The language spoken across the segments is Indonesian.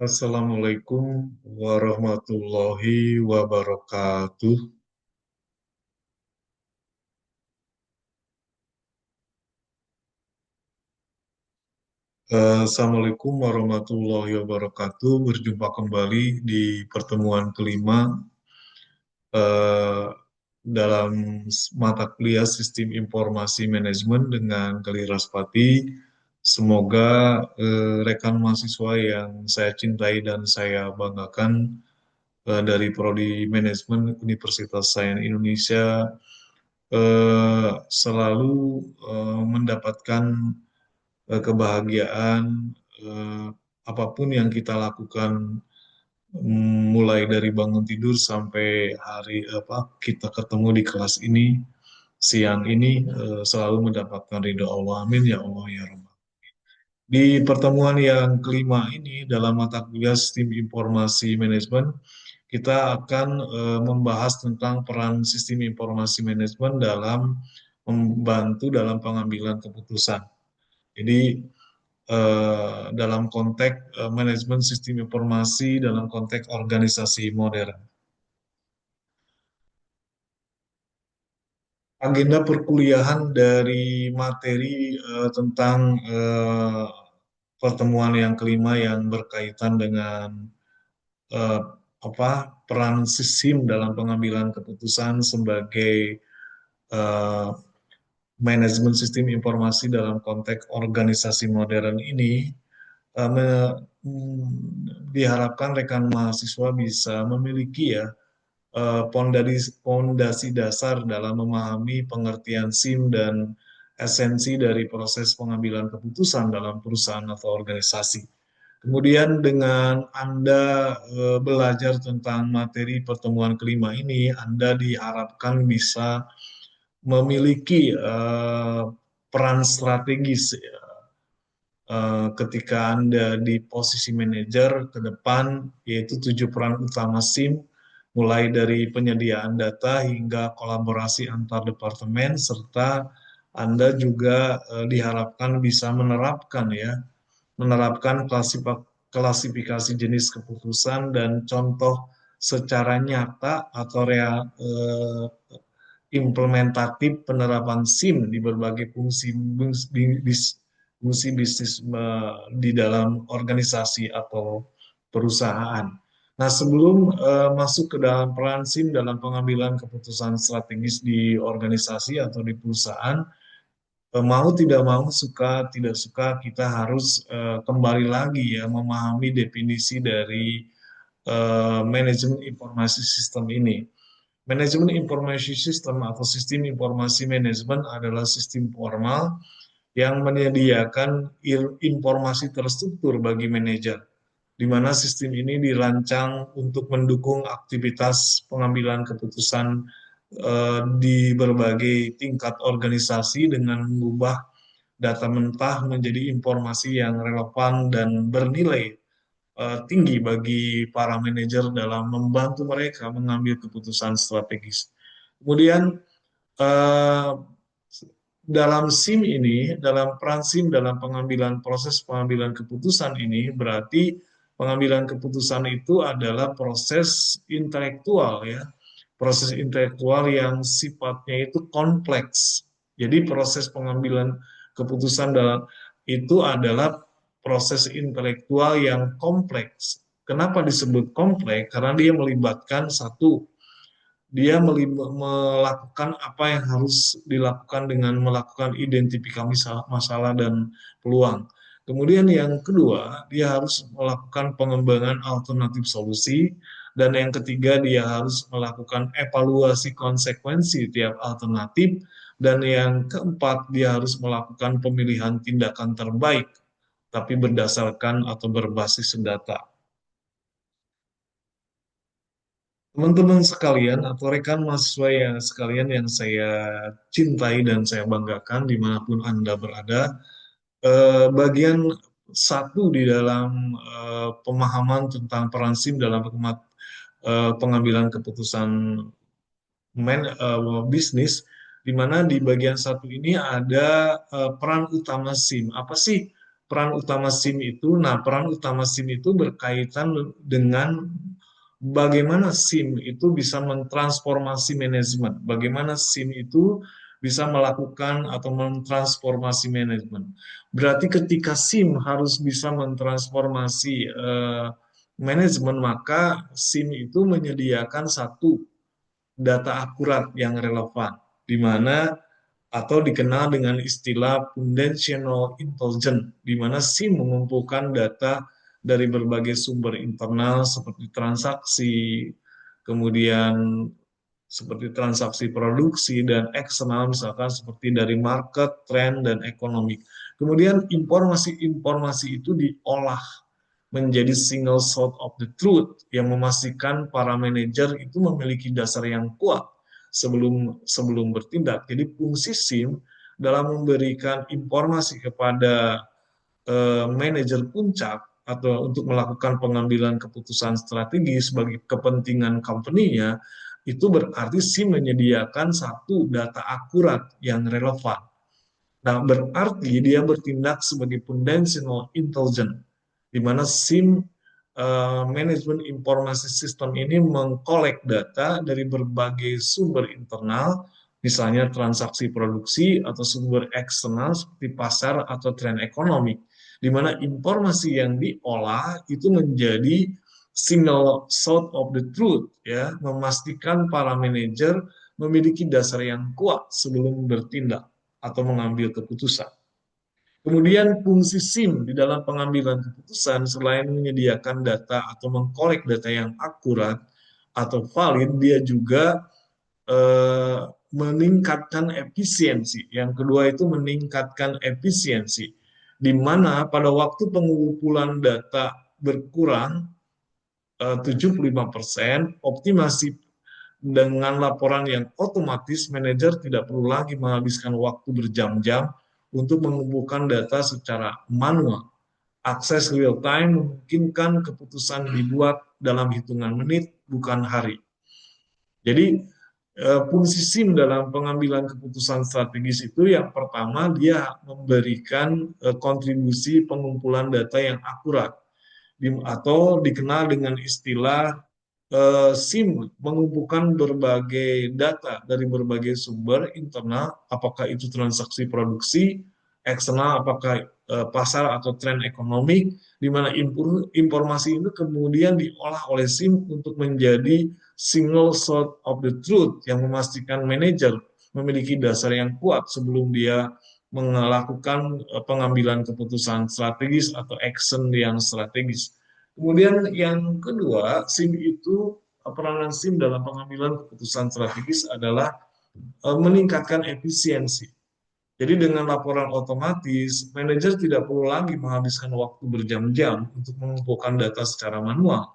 Assalamualaikum warahmatullahi wabarakatuh. Assalamualaikum warahmatullahi wabarakatuh. Berjumpa kembali di pertemuan kelima eh, dalam mata kuliah Sistem Informasi Manajemen dengan Kali Raspati. Semoga rekan mahasiswa yang saya cintai dan saya banggakan dari Prodi Manajemen Universitas Sains Indonesia selalu mendapatkan kebahagiaan eh, apapun yang kita lakukan, mulai dari bangun tidur sampai hari apa kita ketemu di kelas ini siang ini, selalu mendapatkan ridho Allah. Amin ya Allah ya Rabbal. Di pertemuan yang kelima ini dalam mata kuliah Sistem Informasi Manajemen, kita akan membahas tentang peran sistem informasi manajemen dalam membantu dalam pengambilan keputusan. Jadi dalam konteks manajemen sistem informasi dalam konteks organisasi modern. Agenda perkuliahan dari materi tentang pertemuan yang kelima yang berkaitan dengan eh, apa peran sistem dalam pengambilan keputusan sebagai eh, manajemen sistem informasi dalam konteks organisasi modern ini, diharapkan rekan mahasiswa bisa memiliki ya pondasi dasar dalam memahami pengertian SIM dan esensi dari proses pengambilan keputusan dalam perusahaan atau organisasi. Kemudian dengan Anda belajar tentang materi pertemuan kelima ini, Anda diharapkan bisa memiliki peran strategis ya, ketika Anda di posisi manajer ke depan, yaitu 7 peran utama SIM, mulai dari penyediaan data hingga kolaborasi antar departemen, serta Anda juga diharapkan bisa menerapkan klasifikasi jenis keputusan dan contoh secara nyata atau implementatif penerapan SIM di berbagai fungsi bisnis di dalam organisasi atau perusahaan. Nah, sebelum masuk ke dalam peran SIM dalam pengambilan keputusan strategis di organisasi atau di perusahaan, mau tidak mau, suka tidak suka, kita harus kembali lagi ya memahami definisi dari manajemen informasi sistem ini. Manajemen informasi sistem atau sistem informasi manajemen adalah sistem formal yang menyediakan informasi terstruktur bagi manajer, di mana sistem ini dirancang untuk mendukung aktivitas pengambilan keputusan di berbagai tingkat organisasi dengan mengubah data mentah menjadi informasi yang relevan dan bernilai tinggi bagi para manajer dalam membantu mereka mengambil keputusan strategis. Kemudian eh, dalam SIM ini, dalam peran SIM dalam proses pengambilan keputusan ini, berarti pengambilan keputusan itu adalah proses intelektual ya, proses intelektual yang sifatnya itu kompleks. Jadi proses pengambilan keputusan dalam itu adalah proses intelektual yang kompleks. Kenapa disebut kompleks? Karena dia melibatkan satu, dia melakukan apa yang harus dilakukan dengan melakukan identifikasi masalah dan peluang. Kemudian yang kedua, dia harus melakukan pengembangan alternatif solusi. Dan yang ketiga, dia harus melakukan evaluasi konsekuensi tiap alternatif. Dan yang keempat, dia harus melakukan pemilihan tindakan terbaik, tapi berdasarkan atau berbasis data. Teman-teman sekalian atau rekan mahasiswa yang sekalian yang saya cintai dan saya banggakan dimanapun Anda berada, bagian satu di dalam pemahaman tentang peran SIM dalam pengambilan keputusan bisnis, di mana di bagian satu ini ada peran utama SIM. Apa sih peran utama SIM itu, nah peran utama SIM itu berkaitan dengan bagaimana SIM itu bisa mentransformasi manajemen, bagaimana SIM itu bisa melakukan atau mentransformasi manajemen. Berarti ketika SIM harus bisa mentransformasi manajemen, maka SIM itu menyediakan satu data akurat yang relevan, di mana atau dikenal dengan istilah foundational intelligence, di mana SIM mengumpulkan data dari berbagai sumber internal seperti transaksi, kemudian seperti transaksi produksi, dan eksternal misalkan seperti dari market, trend, dan ekonomi. Kemudian informasi-informasi itu diolah menjadi single source of the truth yang memastikan para manajer itu memiliki dasar yang kuat sebelum bertindak. Jadi fungsi SIM dalam memberikan informasi kepada manajer puncak atau untuk melakukan pengambilan keputusan strategis bagi kepentingan company-nya, itu berarti SIM menyediakan satu data akurat yang relevan. Nah, berarti dia bertindak sebagai foundational intelligence, di mana SIM Management Informasi System ini mengkolek data dari berbagai sumber internal, misalnya transaksi produksi, atau sumber eksternal seperti pasar atau tren ekonomi, di mana informasi yang diolah itu menjadi single source of the truth, ya, memastikan para manajer memiliki dasar yang kuat sebelum bertindak atau mengambil keputusan. Kemudian fungsi SIM di dalam pengambilan keputusan selain menyediakan data atau mengkolek data yang akurat atau valid, dia juga meningkatkan efisiensi. Yang kedua itu meningkatkan efisiensi, di mana pada waktu pengumpulan data berkurang 75%, optimasi dengan laporan yang otomatis, manajer tidak perlu lagi menghabiskan waktu berjam-jam untuk mengumpulkan data secara manual. Akses real time memungkinkan keputusan dibuat dalam hitungan menit, bukan hari. Jadi, fungsi SIM dalam pengambilan keputusan strategis itu yang pertama, dia memberikan kontribusi pengumpulan data yang akurat, atau dikenal dengan istilah SIM mengumpulkan berbagai data dari berbagai sumber internal, apakah itu transaksi produksi, eksternal, apakah pasar atau tren ekonomi, di mana informasi itu kemudian diolah oleh SIM untuk menjadi single source of the truth yang memastikan manajer memiliki dasar yang kuat sebelum dia melakukan pengambilan keputusan strategis atau action yang strategis. Kemudian yang kedua, SIM itu, peranan SIM dalam pengambilan keputusan strategis adalah meningkatkan efisiensi. Jadi dengan laporan otomatis, manajer tidak perlu lagi menghabiskan waktu berjam-jam untuk mengumpulkan data secara manual.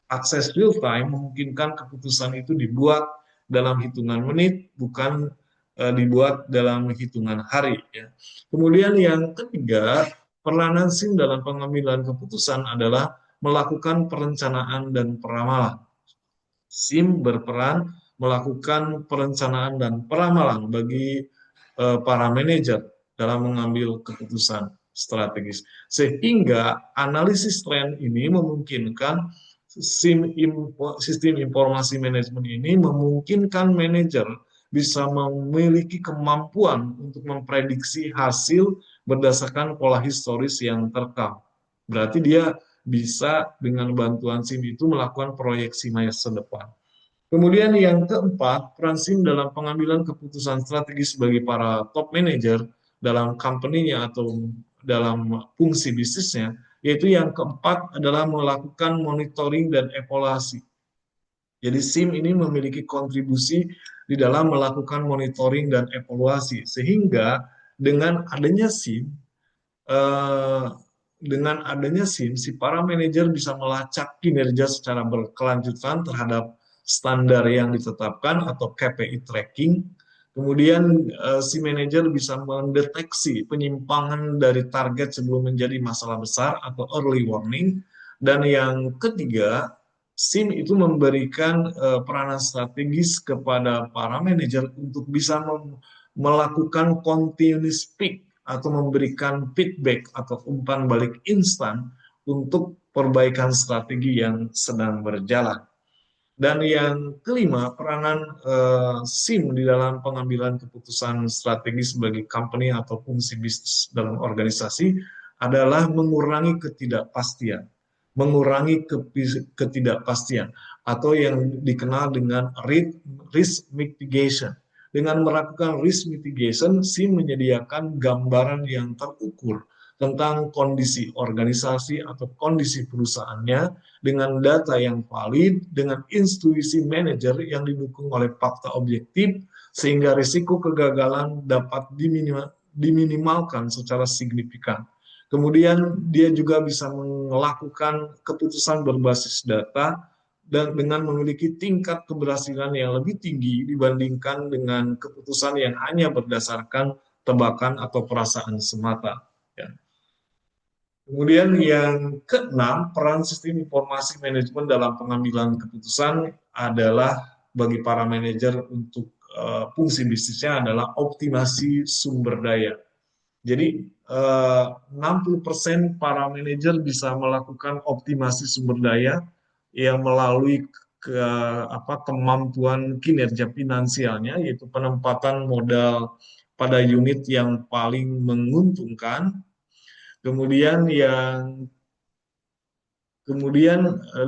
Akses real time memungkinkan keputusan itu dibuat dalam hitungan menit, bukan dibuat dalam hitungan hari. Ya. Kemudian yang ketiga, peranan SIM dalam pengambilan keputusan adalah melakukan perencanaan dan peramalan. SIM berperan melakukan perencanaan dan peramalan bagi para manajer dalam mengambil keputusan strategis. Sehingga analisis tren ini memungkinkan sistem informasi manajemen ini memungkinkan manajer bisa memiliki kemampuan untuk memprediksi hasil berdasarkan pola historis yang terekam. Berarti dia bisa dengan bantuan SIM itu melakukan proyeksi masa depan. Kemudian yang keempat, peran SIM dalam pengambilan keputusan strategis bagi para top manager dalam company-nya atau dalam fungsi bisnisnya, yaitu yang keempat adalah melakukan monitoring dan evaluasi. Jadi SIM ini memiliki kontribusi di dalam melakukan monitoring dan evaluasi, sehingga dengan adanya SIM, si para manajer bisa melacak kinerja secara berkelanjutan terhadap standar yang ditetapkan atau KPI tracking. Kemudian si manajer bisa mendeteksi penyimpangan dari target sebelum menjadi masalah besar atau early warning. Dan yang ketiga, SIM itu memberikan peranan strategis kepada para manajer untuk bisa melakukan continuous peak atau memberikan feedback atau umpan balik instan untuk perbaikan strategi yang sedang berjalan. Dan yang kelima, peranan SIM di dalam pengambilan keputusan strategis sebagai company atau fungsi bisnis dalam organisasi adalah mengurangi ketidakpastian. Mengurangi ketidakpastian atau yang dikenal dengan risk mitigation. Dengan melakukan risk mitigation, SIM menyediakan gambaran yang terukur tentang kondisi organisasi atau kondisi perusahaannya dengan data yang valid, dengan intuisi manajer yang didukung oleh fakta objektif, sehingga risiko kegagalan dapat diminimalkan secara signifikan. Kemudian dia juga bisa melakukan keputusan berbasis data dan dengan memiliki tingkat keberhasilan yang lebih tinggi dibandingkan dengan keputusan yang hanya berdasarkan tebakan atau perasaan semata. Ya. Kemudian yang keenam, peran sistem informasi manajemen dalam pengambilan keputusan adalah bagi para manajer untuk fungsi bisnisnya adalah optimasi sumber daya. Jadi 60% para manajer bisa melakukan optimasi sumber daya yang melalui kemampuan kinerja finansialnya, yaitu penempatan modal pada unit yang paling menguntungkan. Kemudian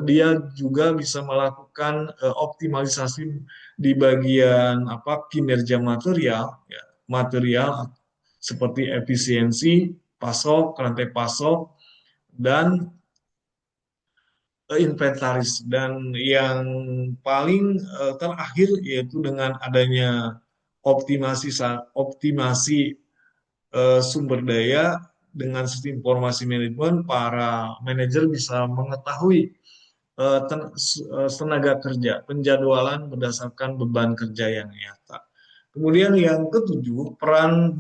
dia juga bisa melakukan optimalisasi di bagian kinerja material, ya, material seperti efisiensi pasok, rantai pasok, dan inventaris. Dan yang paling terakhir yaitu dengan adanya optimasi sumber daya dengan sistem informasi manajemen, para manajer bisa mengetahui tenaga kerja, penjadwalan berdasarkan beban kerja yang nyata. Kemudian yang ketujuh, peran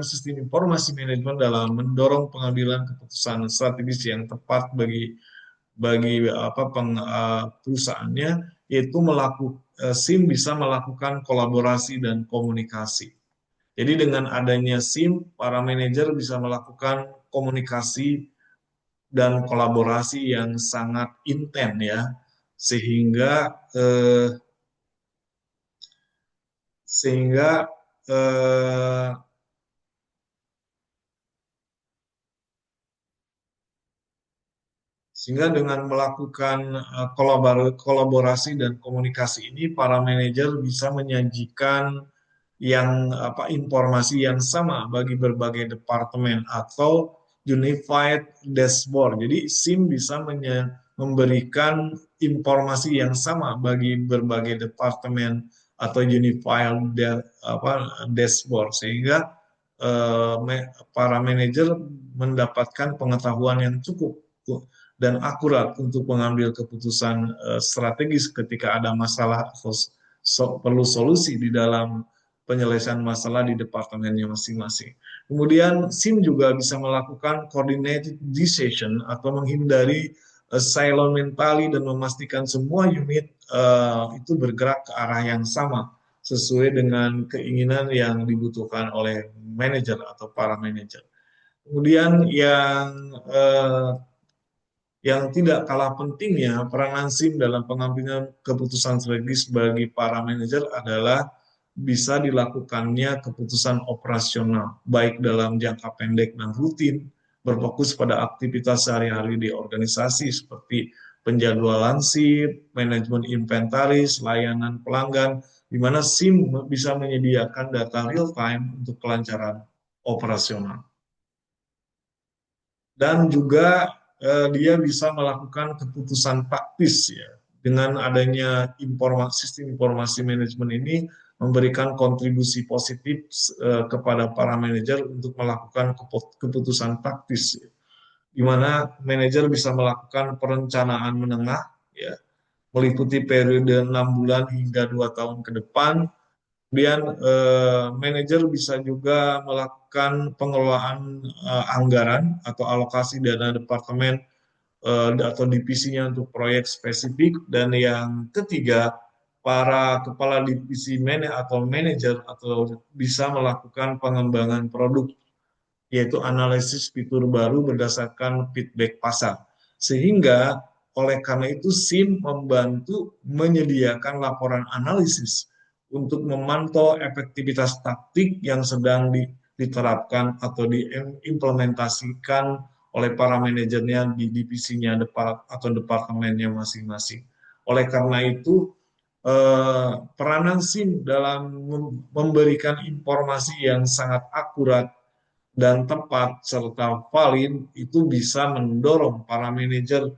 sistem informasi manajemen dalam mendorong pengambilan keputusan strategis yang tepat bagi perusahaannya, yaitu SIM bisa melakukan kolaborasi dan komunikasi. Jadi dengan adanya SIM, para manajer bisa melakukan komunikasi dan kolaborasi yang sangat intens ya, sehingga eh, sehingga eh, sehingga dengan melakukan kolaborasi dan komunikasi ini, para manajer bisa menyajikan informasi yang sama bagi berbagai departemen atau unified dashboard. Jadi SIM bisa memberikan informasi yang sama bagi berbagai departemen atau unified dashboard, sehingga eh, para manajer mendapatkan pengetahuan yang cukup dan akurat untuk mengambil keputusan strategis ketika ada masalah atau perlu solusi di dalam penyelesaian masalah di departemennya masing-masing. Kemudian SIM juga bisa melakukan coordinated decision atau menghindari silo mentali dan memastikan semua unit itu bergerak ke arah yang sama sesuai dengan keinginan yang dibutuhkan oleh manajer atau para manajer. Kemudian yang tidak kalah pentingnya, peranan SIM dalam pengambilan keputusan strategis bagi para manajer adalah bisa dilakukannya keputusan operasional, baik dalam jangka pendek dan rutin, berfokus pada aktivitas sehari-hari di organisasi seperti penjadwalan shift, manajemen inventaris, layanan pelanggan, di mana SIM bisa menyediakan data real time untuk kelancaran operasional. Dan juga dia bisa melakukan keputusan taktis ya. Dengan adanya sistem informasi manajemen ini memberikan kontribusi positif kepada para manajer untuk melakukan keputusan taktis ya. Di mana manajer bisa melakukan perencanaan menengah ya, meliputi periode 6 bulan hingga 2 tahun ke depan. Kemudian manajer bisa juga melakukan pengelolaan anggaran atau alokasi dana departemen atau divisinya untuk proyek spesifik. Dan yang ketiga, para kepala divisi atau manajer atau bisa melakukan pengembangan produk, yaitu analisis fitur baru berdasarkan feedback pasar. Sehingga oleh karena itu SIM membantu menyediakan laporan analisis untuk memantau efektivitas taktik yang sedang diterapkan atau diimplementasikan oleh para manajernya di divisinya atau departemennya masing-masing. Oleh karena itu, peranan SIM dalam memberikan informasi yang sangat akurat dan tepat serta valid itu bisa mendorong para manajer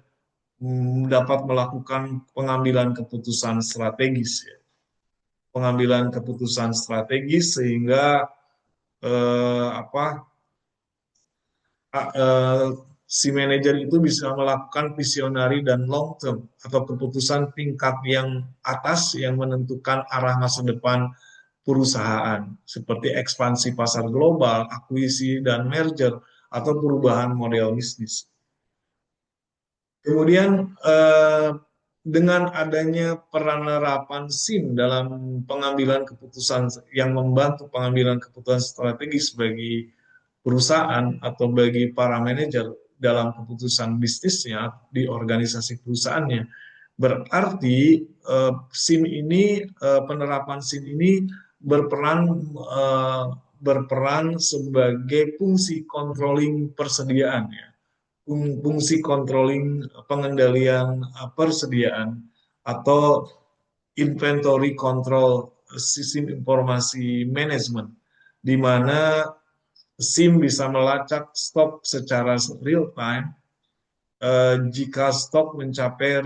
dapat melakukan pengambilan keputusan strategis, ya. Pengambilan keputusan strategis sehingga apa si manajer itu bisa melakukan visionary dan long term atau keputusan tingkat yang atas yang menentukan arah masa depan perusahaan seperti ekspansi pasar global, akuisisi dan merger atau perubahan model bisnis. Kemudian dengan adanya penerapan SIM dalam pengambilan keputusan yang membantu pengambilan keputusan strategis bagi perusahaan atau bagi para manajer dalam keputusan bisnisnya di organisasi perusahaannya, berarti SIM ini penerapan SIM ini berperan berperan sebagai fungsi controlling persediaan, ya, fungsi controlling pengendalian persediaan atau inventory control sistem informasi manajemen, di mana SIM bisa melacak stok secara real time jika stok mencapai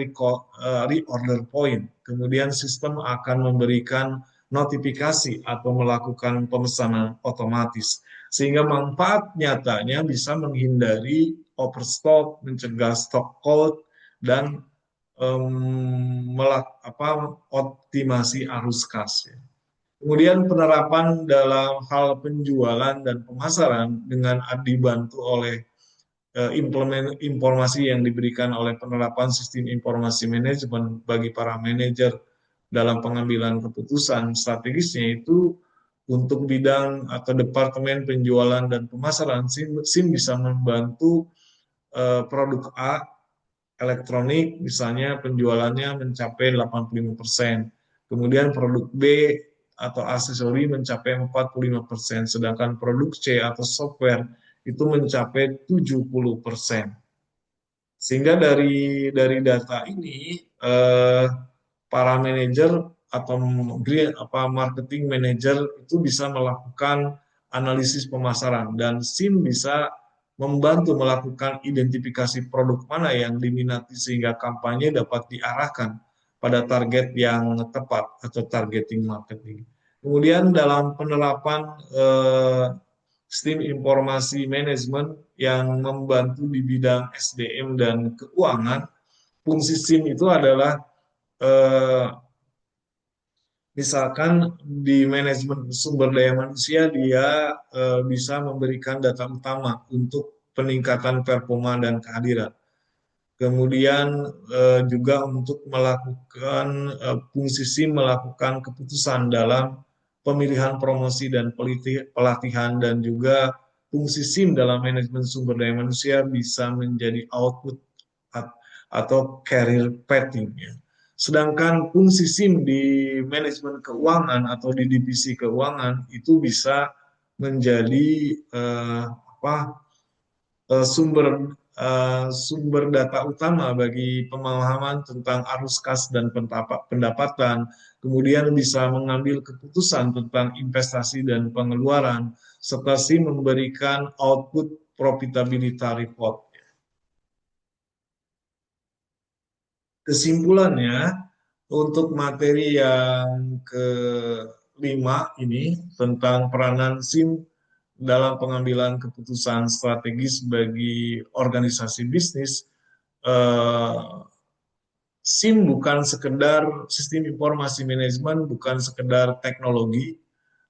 reorder point. Kemudian sistem akan memberikan notifikasi atau melakukan pemesanan otomatis. Sehingga manfaat nyatanya bisa menghindari overstock, mencegah stock out, dan optimasi arus kas. Kemudian penerapan dalam hal penjualan dan pemasaran dengan dibantu oleh informasi yang diberikan oleh penerapan sistem informasi manajemen bagi para manajer dalam pengambilan keputusan strategisnya itu untuk bidang atau departemen penjualan dan pemasaran. SIM bisa membantu produk A elektronik misalnya penjualannya mencapai 85%, kemudian produk B atau aksesori mencapai 45%, sedangkan produk C atau software itu mencapai 70%. Sehingga dari data ini para manajer atau marketing manager itu bisa melakukan analisis pemasaran, dan SIM bisa membantu melakukan identifikasi produk mana yang diminati sehingga kampanye dapat diarahkan pada target yang tepat atau targeting marketing. Kemudian dalam penerapan sistem informasi manajemen yang membantu di bidang SDM dan keuangan, fungsi SIM itu adalah misalkan di manajemen sumber daya manusia dia bisa memberikan data utama untuk peningkatan performa dan kehadiran. Kemudian juga untuk melakukan fungsi SIM melakukan keputusan dalam pemilihan promosi dan pelatihan, dan juga fungsi SIM dalam manajemen sumber daya manusia bisa menjadi output atau career pathing, ya. Sedangkan fungsi SIM di manajemen keuangan atau di divisi keuangan itu bisa menjadi sumber data utama bagi pemahaman tentang arus kas dan pendapatan, kemudian bisa mengambil keputusan tentang investasi dan pengeluaran, serta memberikan output profitability report. Kesimpulannya, untuk materi yang kelima ini tentang peranan SIM dalam pengambilan keputusan strategis bagi organisasi bisnis, SIM bukan sekedar sistem informasi manajemen, bukan sekedar teknologi,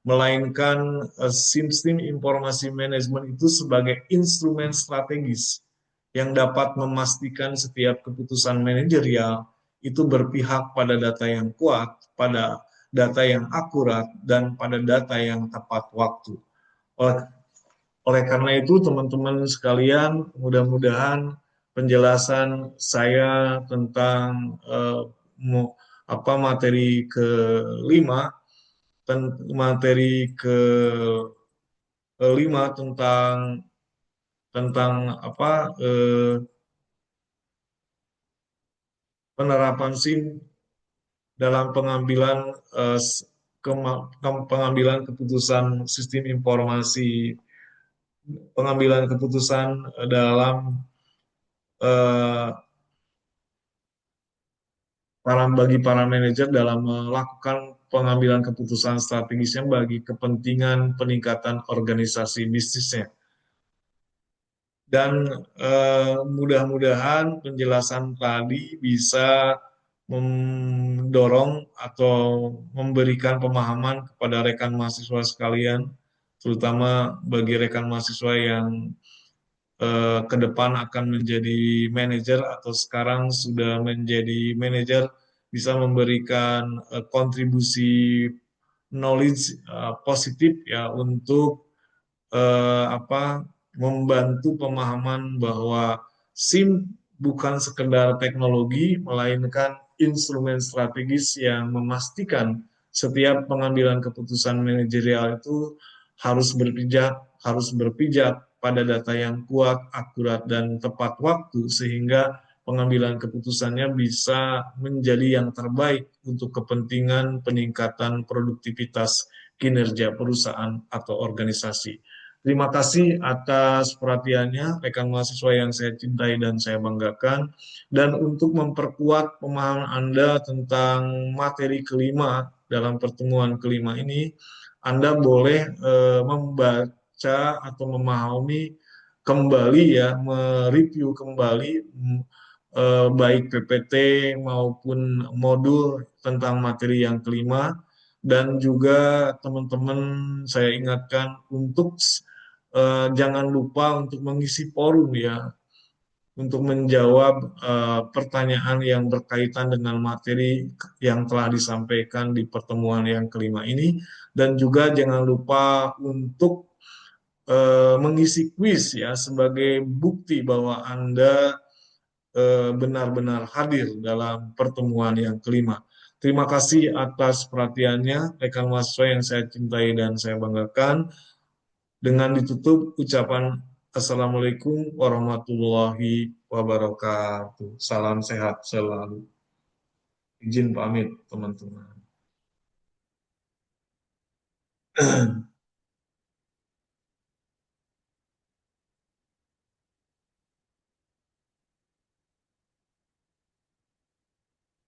melainkan sistem informasi manajemen itu sebagai instrumen strategis yang dapat memastikan setiap keputusan manajerial itu berpihak pada data yang kuat, pada data yang akurat, dan pada data yang tepat waktu. Oleh, oleh karena itu, teman-teman sekalian, mudah-mudahan penjelasan saya tentang apa materi kelima, materi kelima tentang tentang apa penerapan SIM dalam pengambilan pengambilan keputusan sistem informasi, pengambilan keputusan dalam eh, bagi para manajer dalam melakukan pengambilan keputusan strategisnya bagi kepentingan peningkatan organisasi bisnisnya. Dan mudah-mudahan penjelasan tadi bisa mendorong atau memberikan pemahaman kepada rekan mahasiswa sekalian, terutama bagi rekan mahasiswa yang ke depan akan menjadi manajer atau sekarang sudah menjadi manajer, bisa memberikan kontribusi knowledge positif ya untuk apa membantu pemahaman bahwa SIM bukan sekedar teknologi, melainkan instrumen strategis yang memastikan setiap pengambilan keputusan manajerial itu harus berpijak pada data yang kuat, akurat, dan tepat waktu sehingga pengambilan keputusannya bisa menjadi yang terbaik untuk kepentingan peningkatan produktivitas kinerja perusahaan atau organisasi. Terima kasih atas perhatiannya, rekan mahasiswa yang saya cintai dan saya banggakan. Dan untuk memperkuat pemahaman Anda tentang materi kelima dalam pertemuan kelima ini, Anda boleh membaca atau memahami kembali ya, mereview kembali baik PPT maupun modul tentang materi yang kelima. Dan juga teman-teman saya ingatkan untuk jangan lupa untuk mengisi forum ya, untuk menjawab pertanyaan yang berkaitan dengan materi yang telah disampaikan di pertemuan yang kelima ini. Dan juga jangan lupa untuk mengisi kuis ya sebagai bukti bahwa Anda benar-benar hadir dalam pertemuan yang kelima. Terima kasih atas perhatiannya, rekan mahasiswa yang saya cintai dan saya banggakan. Dengan ditutup ucapan Assalamualaikum warahmatullahi wabarakatuh. Salam sehat selalu. Izin pamit, teman-teman.